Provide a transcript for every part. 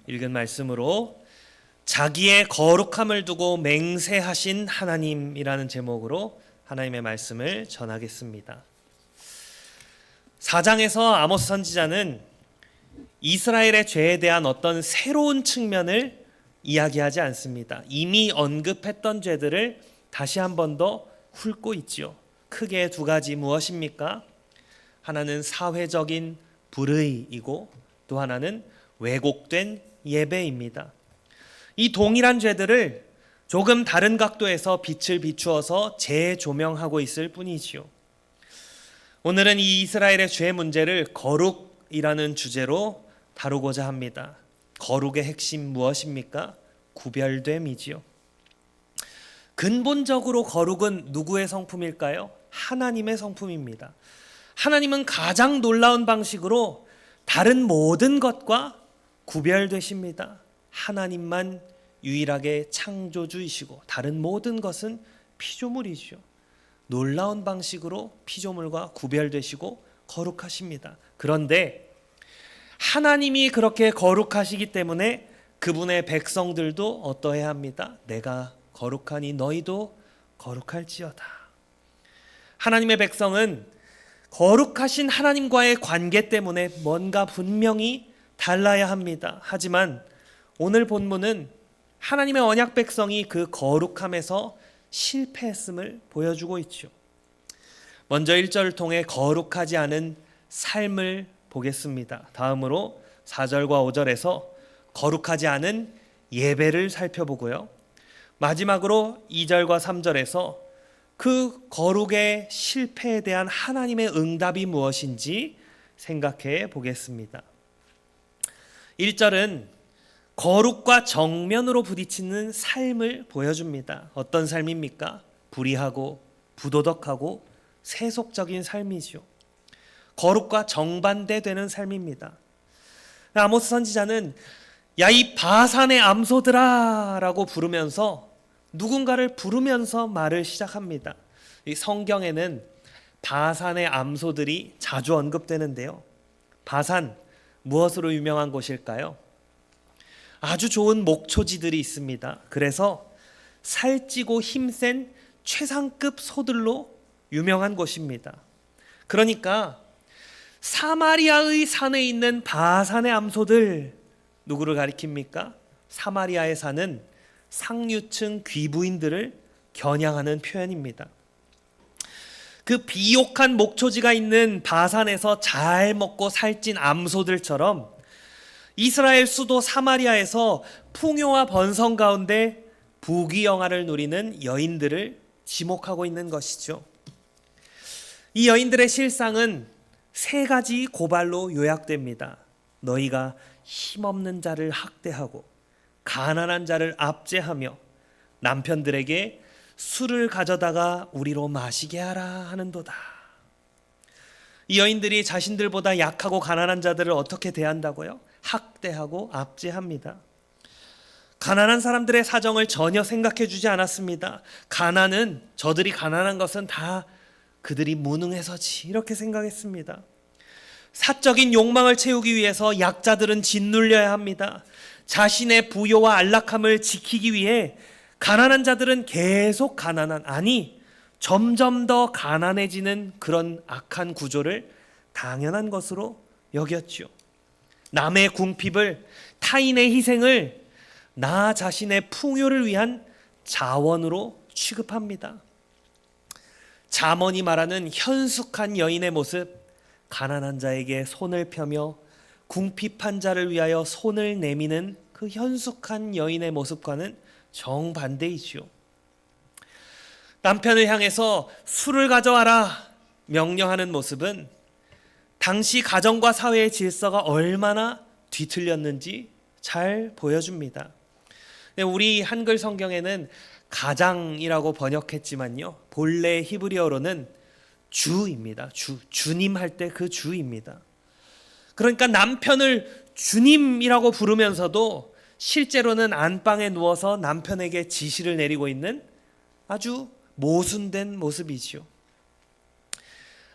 읽은 말씀으로 자기의 거룩함을 두고 맹세하신 하나님이라는 제목으로 하나님의 말씀을 전하겠습니다. 4장에서 아모스 선지자는 이스라엘의 죄에 대한 어떤 새로운 측면을 이야기하지 않습니다. 이미 언급했던 죄들을 다시 한 번 더 훑고 있지요. 크게 두 가지 무엇입니까? 하나는 사회적인 불의이고 또 하나는 왜곡된 예배입니다. 이 동일한 죄들을 조금 다른 각도에서 빛을 비추어서 재조명하고 있을 뿐이지요. 오늘은 이 이스라엘의 죄 문제를 거룩이라는 주제로 다루고자 합니다. 거룩의 핵심 무엇입니까? 구별됨이지요. 근본적으로 거룩은 누구의 성품일까요? 하나님의 성품입니다. 하나님은 가장 놀라운 방식으로 다른 모든 것과 구별되십니다. 하나님만 유일하게 창조주이시고 다른 모든 것은 피조물이죠. 놀라운 방식으로 피조물과 구별되시고 거룩하십니다. 그런데 하나님이 그렇게 거룩하시기 때문에 그분의 백성들도 어떠해야 합니다. 내가 거룩하니 너희도 거룩할지어다. 하나님의 백성은 거룩하신 하나님과의 관계 때문에 뭔가 분명히 달라야 합니다. 하지만 오늘 본문은 하나님의 언약 백성이 그 거룩함에서 실패했음을 보여주고 있죠. 먼저 1절을 통해 거룩하지 않은 삶을 보겠습니다. 다음으로 4절과 5절에서 거룩하지 않은 예배를 살펴보고요. 마지막으로 2절과 3절에서 그 거룩의 실패에 대한 하나님의 응답이 무엇인지 생각해 보겠습니다. 1절은 거룩과 정면으로 부딪히는 삶을 보여줍니다. 어떤 삶입니까? 불의하고 부도덕하고 세속적인 삶이죠. 거룩과 정반대되는 삶입니다. 아모스 선지자는 야 이 바산의 암소들아 라고 부르면서 누군가를 부르면서 말을 시작합니다. 이 성경에는 바산의 암소들이 자주 언급되는데요. 바산 무엇으로 유명한 곳일까요? 아주 좋은 목초지들이 있습니다. 그래서 살찌고 힘센 최상급 소들로 유명한 곳입니다. 그러니까 사마리아의 산에 있는 바산의 암소들, 누구를 가리킵니까? 사마리아에 사는 상류층 귀부인들을 겨냥하는 표현입니다. 그 비옥한 목초지가 있는 바산에서 잘 먹고 살찐 암소들처럼 이스라엘 수도 사마리아에서 풍요와 번성 가운데 부귀영화를 누리는 여인들을 지목하고 있는 것이죠. 이 여인들의 실상은 세 가지 고발로 요약됩니다. 너희가 힘없는 자를 학대하고 가난한 자를 압제하며 남편들에게 술을 가져다가 우리로 마시게 하라 하는도다. 이 여인들이 자신들보다 약하고 가난한 자들을 어떻게 대한다고요? 학대하고 압제합니다. 가난한 사람들의 사정을 전혀 생각해 주지 않았습니다. 가난은, 저들이 가난한 것은 다 그들이 무능해서지 이렇게 생각했습니다. 사적인 욕망을 채우기 위해서 약자들은 짓눌려야 합니다. 자신의 부요와 안락함을 지키기 위해 가난한 자들은 계속 가난한, 아니 점점 더 가난해지는 그런 악한 구조를 당연한 것으로 여겼죠. 남의 궁핍을, 타인의 희생을 나 자신의 풍요를 위한 자원으로 취급합니다. 잠언이 말하는 현숙한 여인의 모습, 가난한 자에게 손을 펴며 궁핍한 자를 위하여 손을 내미는 그 현숙한 여인의 모습과는 정반대이지요. 남편을 향해서 술을 가져와라 명령하는 모습은 당시 가정과 사회의 질서가 얼마나 뒤틀렸는지 잘 보여줍니다. 우리 한글 성경에는 가장이라고 번역했지만요, 본래 히브리어로는 주입니다. 주님 할 때 그 주입니다. 그러니까 남편을 주님이라고 부르면서도 실제로는 안방에 누워서 남편에게 지시를 내리고 있는 아주 모순된 모습이지요.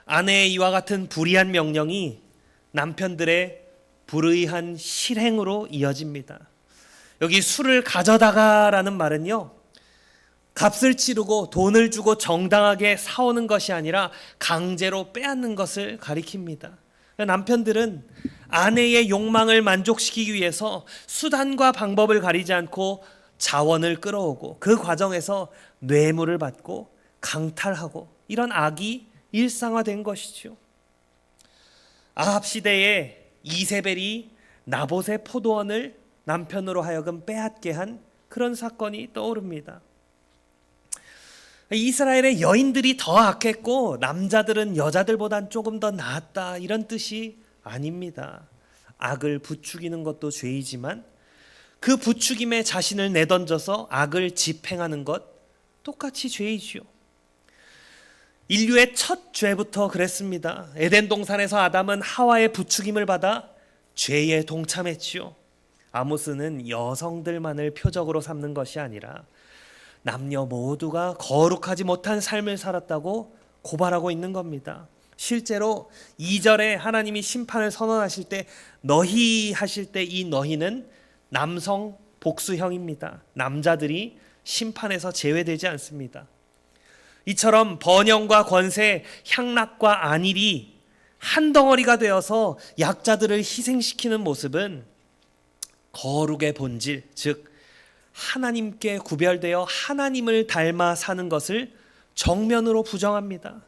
아내의 이와 같은 불의한 명령이 남편들의 불의한 실행으로 이어집니다. 여기 술을 가져다가라는 말은요, 값을 치르고 돈을 주고 정당하게 사오는 것이 아니라 강제로 빼앗는 것을 가리킵니다. 남편들은 아내의 욕망을 만족시키기 위해서 수단과 방법을 가리지 않고 자원을 끌어오고 그 과정에서 뇌물을 받고 강탈하고 이런 악이 일상화된 것이죠. 아합 시대에 이세벨이 나봇의 포도원을 남편으로 하여금 빼앗게 한 그런 사건이 떠오릅니다. 이스라엘의 여인들이 더 악했고 남자들은 여자들보단 조금 더 나았다, 이런 뜻이 아닙니다. 악을 부추기는 것도 죄이지만 그 부추김에 자신을 내던져서 악을 집행하는 것 똑같이 죄이지요. 인류의 첫 죄부터 그랬습니다. 에덴 동산에서 아담은 하와의 부추김을 받아 죄에 동참했지요. 아모스는 여성들만을 표적으로 삼는 것이 아니라 남녀 모두가 거룩하지 못한 삶을 살았다고 고발하고 있는 겁니다. 실제로 2절에 하나님이 심판을 선언하실 때 너희 하실 때 이 너희는 남성 복수형입니다. 남자들이 심판에서 제외되지 않습니다. 이처럼 번영과 권세, 향락과 안일이 한 덩어리가 되어서 약자들을 희생시키는 모습은 거룩의 본질, 즉 하나님께 구별되어 하나님을 닮아 사는 것을 정면으로 부정합니다.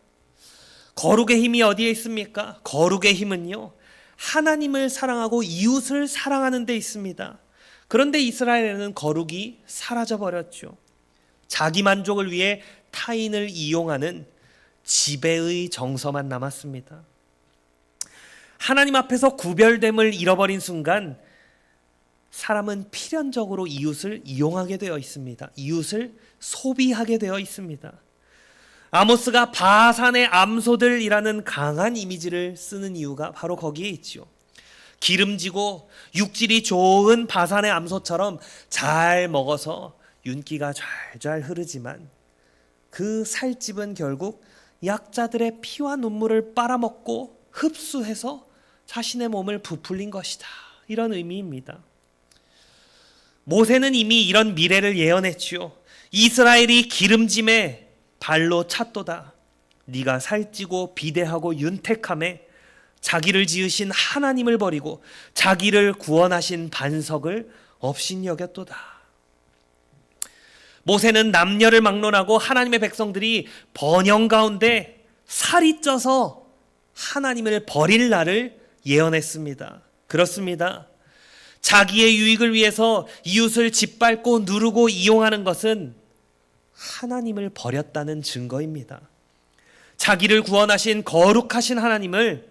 거룩의 힘이 어디에 있습니까? 거룩의 힘은요, 하나님을 사랑하고 이웃을 사랑하는 데 있습니다. 그런데 이스라엘에는 거룩이 사라져버렸죠. 자기 만족을 위해 타인을 이용하는 지배의 정서만 남았습니다. 하나님 앞에서 구별됨을 잃어버린 순간 사람은 필연적으로 이웃을 이용하게 되어 있습니다. 이웃을 소비하게 되어 있습니다. 아모스가 바산의 암소들이라는 강한 이미지를 쓰는 이유가 바로 거기에 있죠. 기름지고 육질이 좋은 바산의 암소처럼 잘 먹어서 윤기가 좔좔 흐르지만 그 살집은 결국 약자들의 피와 눈물을 빨아먹고 흡수해서 자신의 몸을 부풀린 것이다, 이런 의미입니다. 모세는 이미 이런 미래를 예언했지요. 이스라엘이 기름짐에 발로 찼도다. 네가 살찌고 비대하고 윤택함에 자기를 지으신 하나님을 버리고 자기를 구원하신 반석을 업신여겼도다. 모세는 남녀를 막론하고 하나님의 백성들이 번영 가운데 살이 쪄서 하나님을 버릴 날을 예언했습니다. 그렇습니다. 자기의 유익을 위해서 이웃을 짓밟고 누르고 이용하는 것은 하나님을 버렸다는 증거입니다. 자기를 구원하신 거룩하신 하나님을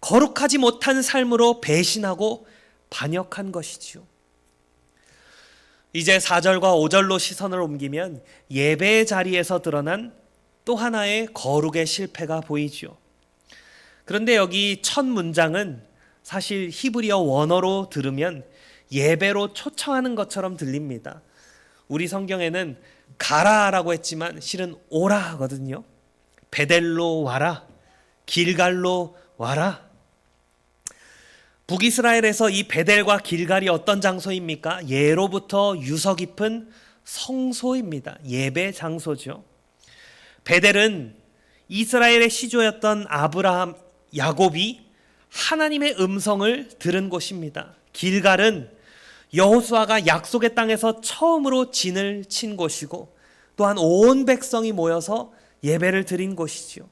거룩하지 못한 삶으로 배신하고 반역한 것이지요. 이제 4절과 5절로 시선을 옮기면 예배의 자리에서 드러난 또 하나의 거룩의 실패가 보이지요. 그런데 여기 첫 문장은 사실 히브리어 원어로 들으면 예배로 초청하는 것처럼 들립니다. 우리 성경에는 가라라고 했지만 실은 오라 하거든요. 베델로 와라, 길갈로 와라. 북이스라엘에서 이 베델과 길갈이 어떤 장소입니까? 예로부터 유서 깊은 성소입니다. 예배 장소죠. 베델은 이스라엘의 시조였던 아브라함, 야곱이 하나님의 음성을 들은 곳입니다. 길갈은 여호수아가 약속의 땅에서 처음으로 진을 친 곳이고 또한 온 백성이 모여서 예배를 드린 곳이죠.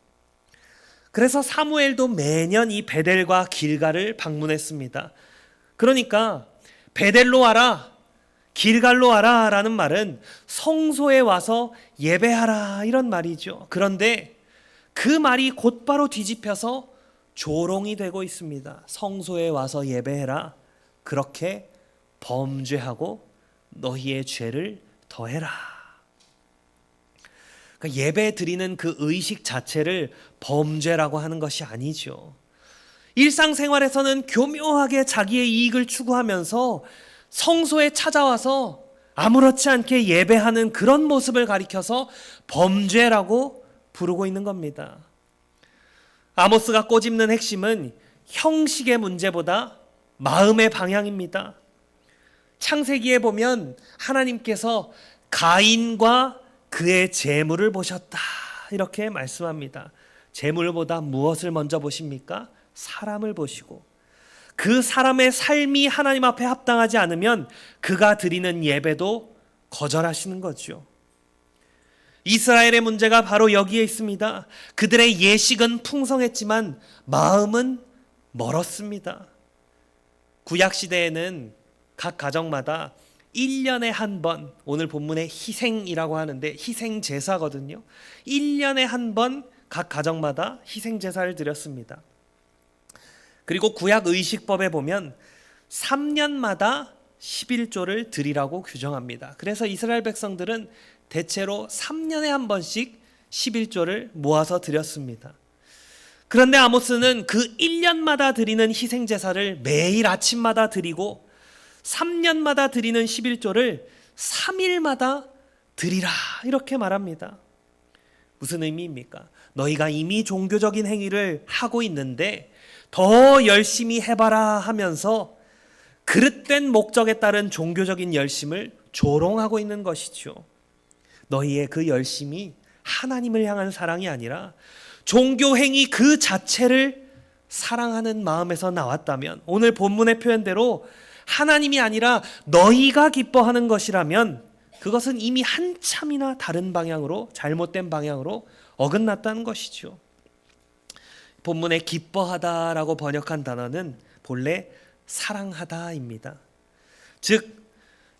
그래서 사무엘도 매년 이 베델과 길갈을 방문했습니다. 그러니까 베델로 와라, 길갈로 와라 라는 말은 성소에 와서 예배하라, 이런 말이죠. 그런데 그 말이 곧바로 뒤집혀서 조롱이 되고 있습니다. 성소에 와서 예배해라, 그렇게 범죄하고 너희의 죄를 더해라. 그러니까 예배 드리는 그 의식 자체를 범죄라고 하는 것이 아니죠. 일상생활에서는 교묘하게 자기의 이익을 추구하면서 성소에 찾아와서 아무렇지 않게 예배하는 그런 모습을 가리켜서 범죄라고 부르고 있는 겁니다. 아모스가 꼬집는 핵심은 형식의 문제보다 마음의 방향입니다. 창세기에 보면 하나님께서 가인과 그의 재물을 보셨다 이렇게 말씀합니다. 재물보다 무엇을 먼저 보십니까? 사람을 보시고 그 사람의 삶이 하나님 앞에 합당하지 않으면 그가 드리는 예배도 거절하시는 거죠. 이스라엘의 문제가 바로 여기에 있습니다. 그들의 예식은 풍성했지만 마음은 멀었습니다. 구약시대에는 각 가정마다 1년에 한 번, 오늘 본문의 희생이라고 하는데 희생제사거든요. 1년에 한 번 각 가정마다 희생제사를 드렸습니다. 그리고 구약의식법에 보면 3년마다 11조를 드리라고 규정합니다. 그래서 이스라엘 백성들은 대체로 3년에 한 번씩 11조를 모아서 드렸습니다. 그런데 아모스는 그 1년마다 드리는 희생제사를 매일 아침마다 드리고 3년마다 드리는 11조를 3일마다 드리라 이렇게 말합니다. 무슨 의미입니까? 너희가 이미 종교적인 행위를 하고 있는데 더 열심히 해봐라 하면서 그릇된 목적에 따른 종교적인 열심을 조롱하고 있는 것이죠. 너희의 그 열심이 하나님을 향한 사랑이 아니라 종교 행위 그 자체를 사랑하는 마음에서 나왔다면, 오늘 본문의 표현대로 하나님이 아니라 너희가 기뻐하는 것이라면 그것은 이미 한참이나 다른 방향으로, 잘못된 방향으로 어긋났다는 것이죠. 본문에 기뻐하다라고 번역한 단어는 본래 사랑하다입니다. 즉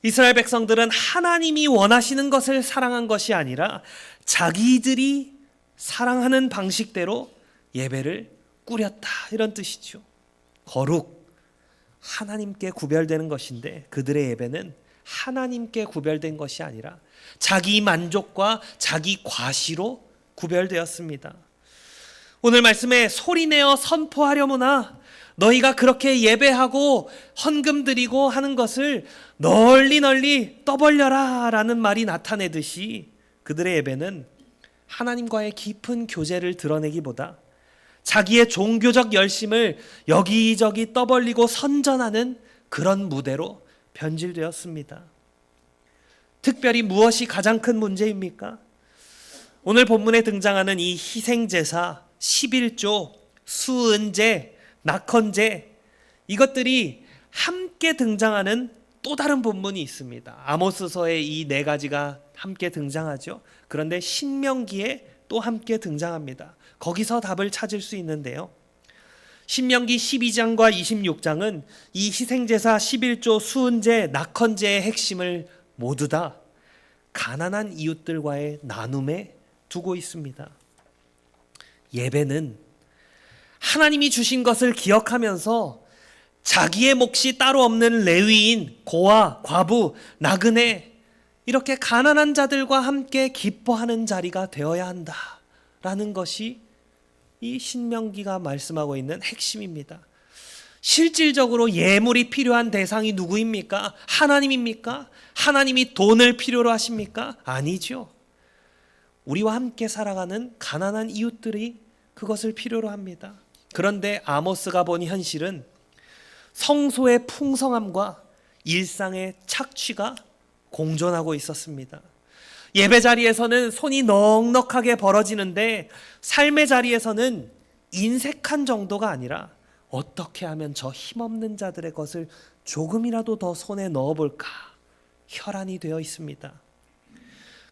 이스라엘 백성들은 하나님이 원하시는 것을 사랑한 것이 아니라 자기들이 사랑하는 방식대로 예배를 꾸렸다 이런 뜻이죠. 거룩, 하나님께 구별되는 것인데 그들의 예배는 하나님께 구별된 것이 아니라 자기 만족과 자기 과시로 구별되었습니다. 오늘 말씀에 소리내어 선포하려무나 너희가 그렇게 예배하고 헌금 드리고 하는 것을 널리 널리 떠벌려라 라는 말이 나타내듯이 그들의 예배는 하나님과의 깊은 교제를 드러내기보다 자기의 종교적 열심을 여기저기 떠벌리고 선전하는 그런 무대로 변질되었습니다. 특별히 무엇이 가장 큰 문제입니까? 오늘 본문에 등장하는 이 희생제사, 11조, 수은제, 낙헌제, 이것들이 함께 등장하는 또 다른 본문이 있습니다. 아모스서에 이 네 가지가 함께 등장하죠. 그런데 신명기에 또 함께 등장합니다. 거기서 답을 찾을 수 있는데요. 신명기 12장과 26장은 이 희생제사 11조 수은제 낙헌제의 핵심을 모두 다 가난한 이웃들과의 나눔에 두고 있습니다. 예배는 하나님이 주신 것을 기억하면서 자기의 몫이 따로 없는 레위인, 고아, 과부, 나그네 이렇게 가난한 자들과 함께 기뻐하는 자리가 되어야 한다라는 것이 이 신명기가 말씀하고 있는 핵심입니다. 실질적으로 예물이 필요한 대상이 누구입니까? 하나님입니까? 하나님이 돈을 필요로 하십니까? 아니죠. 우리와 함께 살아가는 가난한 이웃들이 그것을 필요로 합니다. 그런데 아모스가 본 현실은 성소의 풍성함과 일상의 착취가 공존하고 있었습니다. 예배 자리에서는 손이 넉넉하게 벌어지는데 삶의 자리에서는 인색한 정도가 아니라 어떻게 하면 저 힘없는 자들의 것을 조금이라도 더 손에 넣어볼까 혈안이 되어 있습니다.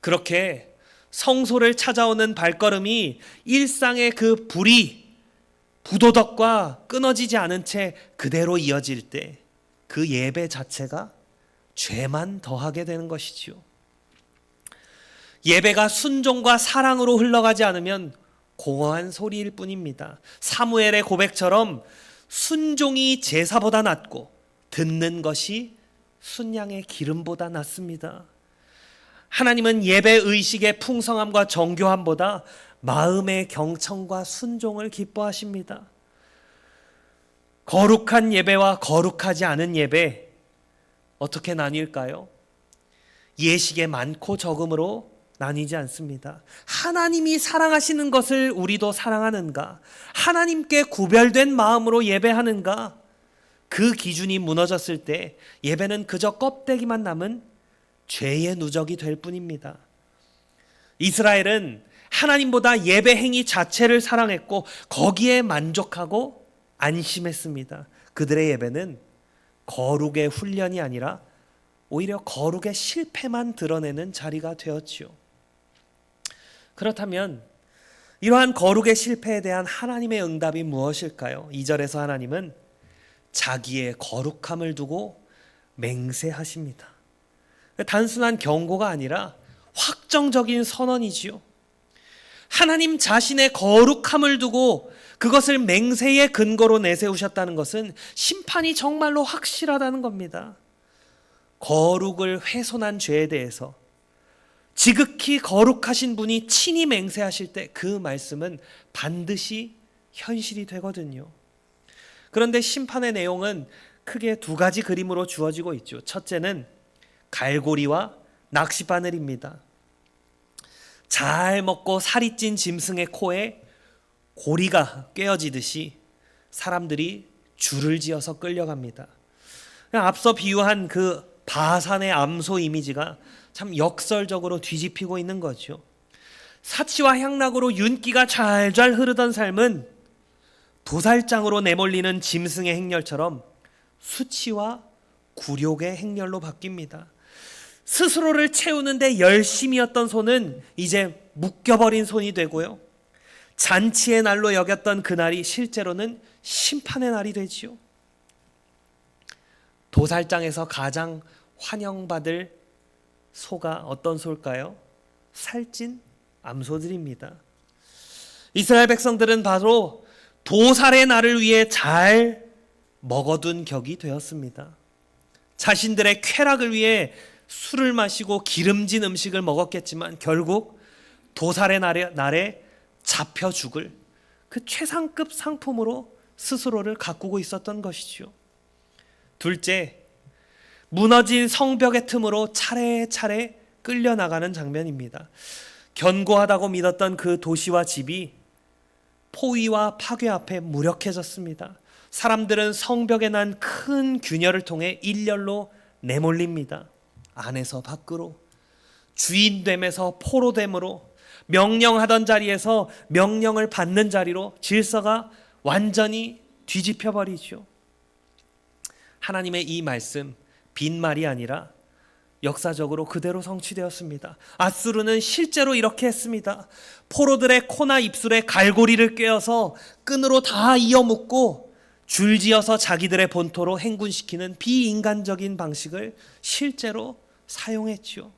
그렇게 성소를 찾아오는 발걸음이 일상의 그 불이 부도덕과 끊어지지 않은 채 그대로 이어질 때 그 예배 자체가 죄만 더하게 되는 것이지요. 예배가 순종과 사랑으로 흘러가지 않으면 공허한 소리일 뿐입니다. 사무엘의 고백처럼 순종이 제사보다 낫고 듣는 것이 순양의 기름보다 낫습니다. 하나님은 예배 의식의 풍성함과 정교함보다 마음의 경청과 순종을 기뻐하십니다. 거룩한 예배와 거룩하지 않은 예배 어떻게 나뉠까요? 예식의 많고 적음으로 나뉘지 않습니다. 하나님이 사랑하시는 것을 우리도 사랑하는가? 하나님께 구별된 마음으로 예배하는가? 그 기준이 무너졌을 때 예배는 그저 껍데기만 남은 죄의 누적이 될 뿐입니다. 이스라엘은 하나님보다 예배 행위 자체를 사랑했고 거기에 만족하고 안심했습니다. 그들의 예배는 거룩의 훈련이 아니라 오히려 거룩의 실패만 드러내는 자리가 되었지요. 그렇다면 이러한 거룩의 실패에 대한 하나님의 응답이 무엇일까요? 2절에서 하나님은 자기의 거룩함을 두고 맹세하십니다. 단순한 경고가 아니라 확정적인 선언이지요. 하나님 자신의 거룩함을 두고 그것을 맹세의 근거로 내세우셨다는 것은 심판이 정말로 확실하다는 겁니다. 거룩을 훼손한 죄에 대해서 지극히 거룩하신 분이 친히 맹세하실 때 그 말씀은 반드시 현실이 되거든요. 그런데 심판의 내용은 크게 두 가지 그림으로 주어지고 있죠. 첫째는 갈고리와 낚싯바늘입니다. 잘 먹고 살이 찐 짐승의 코에 고리가 꿰어지듯이 사람들이 줄을 지어서 끌려갑니다. 앞서 비유한 그 바산의 암소 이미지가 참 역설적으로 뒤집히고 있는 거죠. 사치와 향락으로 윤기가 잘잘 흐르던 삶은 도살장으로 내몰리는 짐승의 행렬처럼 수치와 굴욕의 행렬로 바뀝니다. 스스로를 채우는데 열심이었던 손은 이제 묶여버린 손이 되고요. 잔치의 날로 여겼던 그날이 실제로는 심판의 날이 되지요. 도살장에서 가장 환영받을 소가 어떤 소일까요? 살찐 암소들입니다. 이스라엘 백성들은 바로 도살의 날을 위해 잘 먹어둔 격이 되었습니다. 자신들의 쾌락을 위해 술을 마시고 기름진 음식을 먹었겠지만 결국 도살의 날에 잡혀 죽을 그 최상급 상품으로 스스로를 가꾸고 있었던 것이죠. 둘째, 무너진 성벽의 틈으로 차례차례 끌려나가는 장면입니다. 견고하다고 믿었던 그 도시와 집이 포위와 파괴 앞에 무력해졌습니다. 사람들은 성벽에 난 큰 균열을 통해 일렬로 내몰립니다. 안에서 밖으로, 주인됨에서 포로됨으로, 명령하던 자리에서 명령을 받는 자리로 질서가 완전히 뒤집혀 버리죠. 하나님의 이 말씀 빈말이 아니라 역사적으로 그대로 성취되었습니다. 아수르는 실제로 이렇게 했습니다. 포로들의 코나 입술에 갈고리를 꿰어서 끈으로 다 이어묶고 줄지어서 자기들의 본토로 행군시키는 비인간적인 방식을 실제로 사용했죠.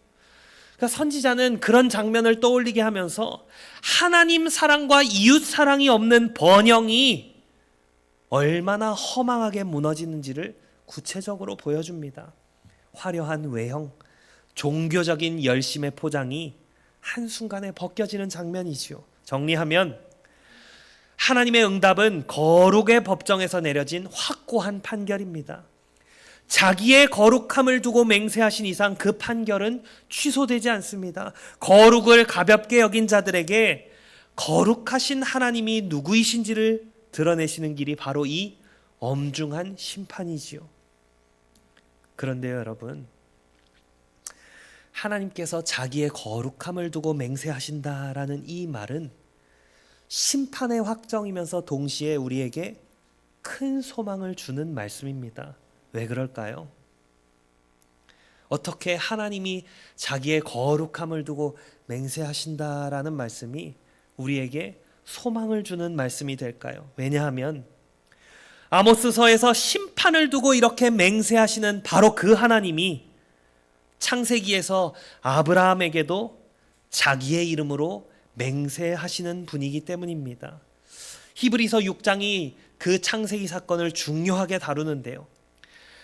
그러니까 선지자는 그런 장면을 떠올리게 하면서 하나님 사랑과 이웃 사랑이 없는 번영이 얼마나 허망하게 무너지는지를 구체적으로 보여줍니다. 화려한 외형, 종교적인 열심의 포장이 한순간에 벗겨지는 장면이지요. 정리하면 하나님의 응답은 거룩의 법정에서 내려진 확고한 판결입니다. 자기의 거룩함을 두고 맹세하신 이상 그 판결은 취소되지 않습니다. 거룩을 가볍게 여긴 자들에게 거룩하신 하나님이 누구이신지를 드러내시는 길이 바로 이 엄중한 심판이지요. 그런데요, 여러분, 하나님께서 자기의 거룩함을 두고 맹세하신다라는 이 말은 심판의 확정이면서 동시에 우리에게 큰 소망을 주는 말씀입니다. 왜 그럴까요? 어떻게 하나님이 자기의 거룩함을 두고 맹세하신다라는 말씀이 우리에게 소망을 주는 말씀이 될까요? 왜냐하면 아모스서에서 심판을 두고 이렇게 맹세하시는 바로 그 하나님이 창세기에서 아브라함에게도 자기의 이름으로 맹세하시는 분이기 때문입니다. 히브리서 6장이 그 창세기 사건을 중요하게 다루는데요.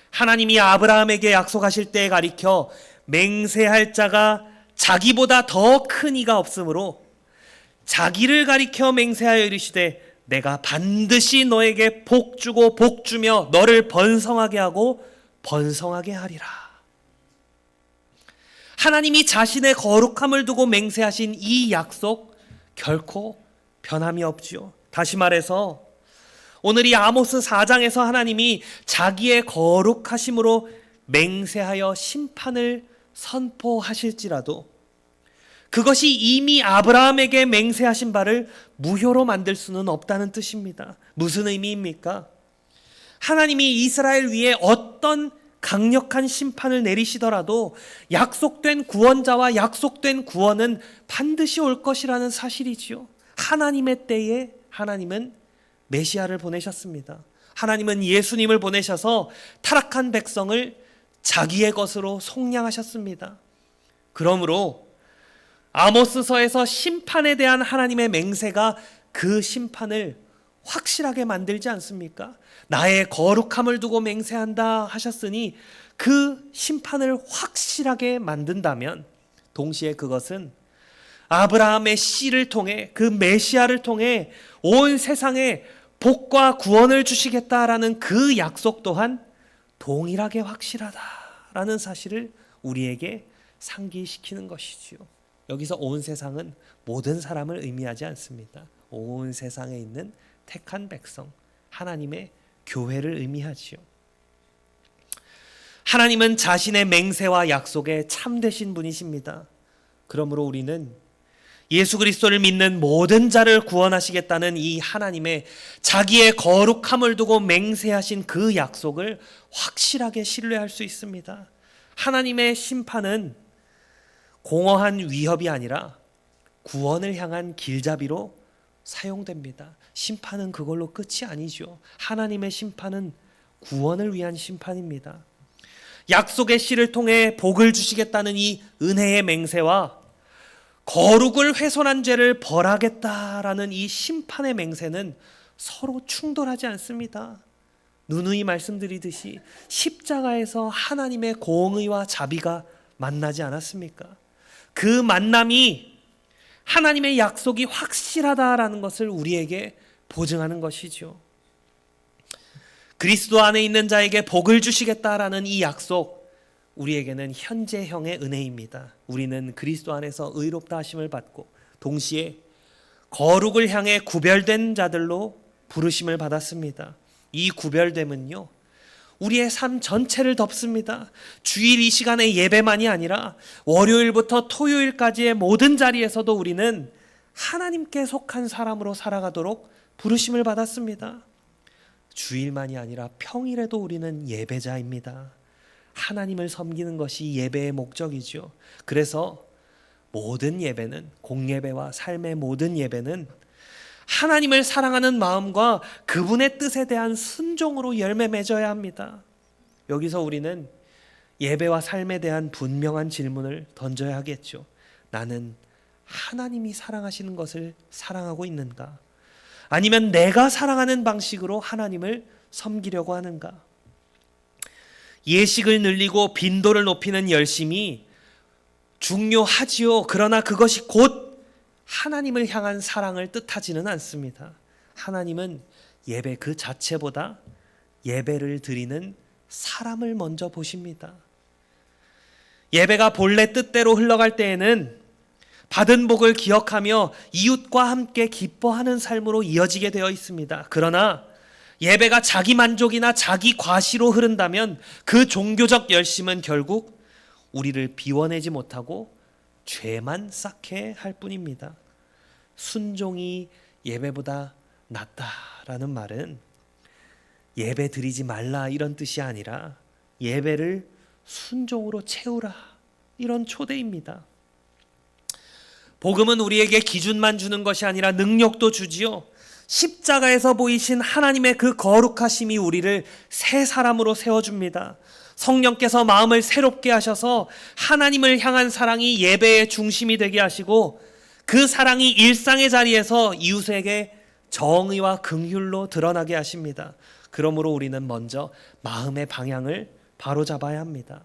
하나님이 아브라함에게 약속하실 때에 가리켜 맹세할 자가 자기보다 더 큰 이가 없으므로 자기를 가리켜 맹세하여 이르시되 내가 반드시 너에게 복 주고 복 주며 너를 번성하게 하고 번성하게 하리라. 하나님이 자신의 거룩함을 두고 맹세하신 이 약속 결코 변함이 없지요. 다시 말해서 오늘 이 아모스 4장에서 하나님이 자기의 거룩하심으로 맹세하여 심판을 선포하실지라도 그것이 이미 아브라함에게 맹세하신 바를 무효로 만들 수는 없다는 뜻입니다. 무슨 의미입니까? 하나님이 이스라엘 위에 어떤 강력한 심판을 내리시더라도 약속된 구원자와 약속된 구원은 반드시 올 것이라는 사실이지요. 하나님의 때에 하나님은 메시아를 보내셨습니다. 하나님은 예수님을 보내셔서 타락한 백성을 자기의 것으로 속량하셨습니다. 그러므로 아모스서에서 심판에 대한 하나님의 맹세가 그 심판을 확실하게 만들지 않습니까? 나의 거룩함을 두고 맹세한다 하셨으니 그 심판을 확실하게 만든다면 동시에 그것은 아브라함의 씨를 통해 그 메시아를 통해 온 세상에 복과 구원을 주시겠다라는 그 약속 또한 동일하게 확실하다라는 사실을 우리에게 상기시키는 것이지요. 여기서 온 세상은 모든 사람을 의미하지 않습니다. 온 세상에 있는 택한 백성, 하나님의 교회를 의미하지요. 하나님은 자신의 맹세와 약속에 참되신 분이십니다. 그러므로 우리는 예수 그리스도를 믿는 모든 자를 구원하시겠다는 이 하나님의 자기의 거룩함을 두고 맹세하신 그 약속을 확실하게 신뢰할 수 있습니다. 하나님의 심판은 공허한 위협이 아니라 구원을 향한 길잡이로 사용됩니다. 심판은 그걸로 끝이 아니죠. 하나님의 심판은 구원을 위한 심판입니다. 약속의 씨를 통해 복을 주시겠다는 이 은혜의 맹세와 거룩을 훼손한 죄를 벌하겠다라는 이 심판의 맹세는 서로 충돌하지 않습니다. 누누이 말씀드리듯이 십자가에서 하나님의 공의와 자비가 만나지 않았습니까? 그 만남이 하나님의 약속이 확실하다라는 것을 우리에게 보증하는 것이죠. 그리스도 안에 있는 자에게 복을 주시겠다라는 이 약속, 우리에게는 현재형의 은혜입니다. 우리는 그리스도 안에서 의롭다 하심을 받고 동시에 거룩을 향해 구별된 자들로 부르심을 받았습니다. 이 구별됨은요, 우리의 삶 전체를 덮습니다. 주일 이 시간의 예배만이 아니라 월요일부터 토요일까지의 모든 자리에서도 우리는 하나님께 속한 사람으로 살아가도록 부르심을 받았습니다. 주일만이 아니라 평일에도 우리는 예배자입니다. 하나님을 섬기는 것이 예배의 목적이죠. 그래서 모든 예배는, 공예배와 삶의 모든 예배는 하나님을 사랑하는 마음과 그분의 뜻에 대한 순종으로 열매 맺어야 합니다. 여기서 우리는 예배와 삶에 대한 분명한 질문을 던져야 하겠죠. 나는 하나님이 사랑하시는 것을 사랑하고 있는가? 아니면 내가 사랑하는 방식으로 하나님을 섬기려고 하는가? 예식을 늘리고 빈도를 높이는 열심이 중요하지요. 그러나 그것이 곧 하나님을 향한 사랑을 뜻하지는 않습니다. 하나님은 예배 그 자체보다 예배를 드리는 사람을 먼저 보십니다. 예배가 본래 뜻대로 흘러갈 때에는 받은 복을 기억하며 이웃과 함께 기뻐하는 삶으로 이어지게 되어 있습니다. 그러나 예배가 자기 만족이나 자기 과시로 흐른다면 그 종교적 열심은 결국 우리를 비워내지 못하고 죄만 쌓게 할 뿐입니다. 순종이 예배보다 낫다라는 말은 예배 드리지 말라 이런 뜻이 아니라 예배를 순종으로 채우라 이런 초대입니다. 복음은 우리에게 기준만 주는 것이 아니라 능력도 주지요. 십자가에서 보이신 하나님의 그 거룩하심이 우리를 새 사람으로 세워줍니다. 성령께서 마음을 새롭게 하셔서 하나님을 향한 사랑이 예배의 중심이 되게 하시고 그 사랑이 일상의 자리에서 이웃에게 정의와 긍휼로 드러나게 하십니다. 그러므로 우리는 먼저 마음의 방향을 바로잡아야 합니다.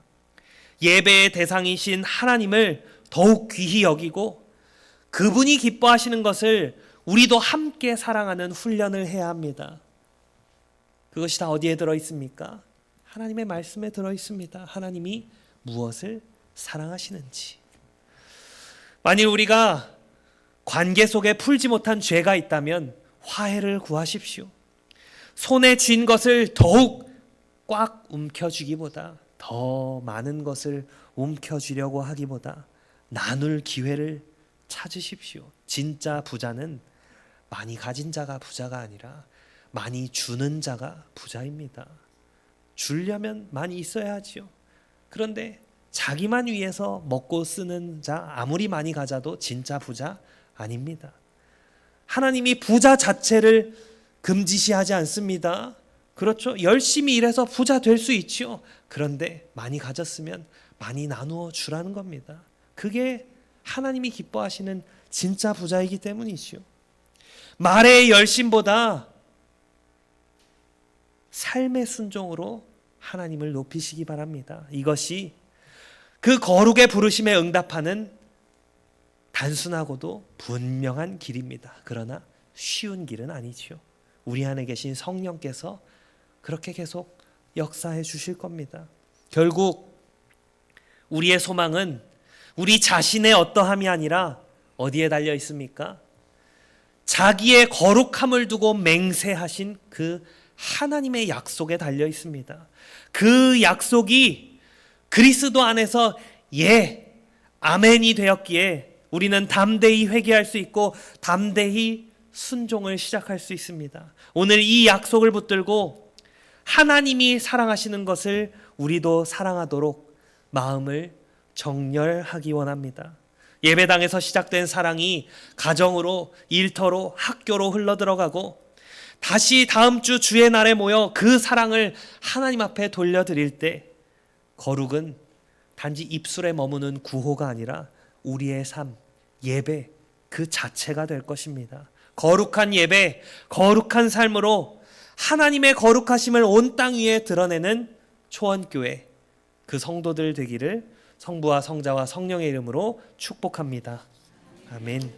예배의 대상이신 하나님을 더욱 귀히 여기고 그분이 기뻐하시는 것을 우리도 함께 사랑하는 훈련을 해야 합니다. 그것이 다 어디에 들어있습니까? 하나님의 말씀에 들어있습니다. 하나님이 무엇을 사랑하시는지. 만일 우리가 관계 속에 풀지 못한 죄가 있다면 화해를 구하십시오. 손에 쥔 것을 더욱 꽉 움켜쥐기보다, 더 많은 것을 움켜쥐려고 하기보다 나눌 기회를 찾으십시오. 진짜 부자는 많이 가진 자가 부자가 아니라 많이 주는 자가 부자입니다. 주려면 많이 있어야 하지요. 그런데 자기만 위해서 먹고 쓰는 자, 아무리 많이 가져도 진짜 부자 아닙니다. 하나님이 부자 자체를 금지시하지 않습니다. 그렇죠. 열심히 일해서 부자 될 수 있지요. 그런데 많이 가졌으면 많이 나누어 주라는 겁니다. 그게 하나님이 기뻐하시는 진짜 부자이기 때문이지요. 말의 열심보다 삶의 순종으로 하나님을 높이시기 바랍니다. 이것이 그 거룩의 부르심에 응답하는 단순하고도 분명한 길입니다. 그러나 쉬운 길은 아니지요. 우리 안에 계신 성령께서 그렇게 계속 역사해 주실 겁니다. 결국 우리의 소망은 우리 자신의 어떠함이 아니라 어디에 달려 있습니까? 자기의 거룩함을 두고 맹세하신 그 하나님의 약속에 달려 있습니다. 그 약속이 그리스도 안에서 예, 아멘이 되었기에 우리는 담대히 회개할 수 있고 담대히 순종을 시작할 수 있습니다. 오늘 이 약속을 붙들고 하나님이 사랑하시는 것을 우리도 사랑하도록 마음을 정렬하기 원합니다. 예배당에서 시작된 사랑이 가정으로, 일터로, 학교로 흘러들어가고 다시 다음 주 주의 날에 모여 그 사랑을 하나님 앞에 돌려드릴 때 거룩은 단지 입술에 머무는 구호가 아니라 우리의 삶, 예배 그 자체가 될 것입니다. 거룩한 예배, 거룩한 삶으로 하나님의 거룩하심을 온 땅 위에 드러내는 초원교회, 그 성도들 되기를 성부와 성자와 성령의 이름으로 축복합니다. 아멘.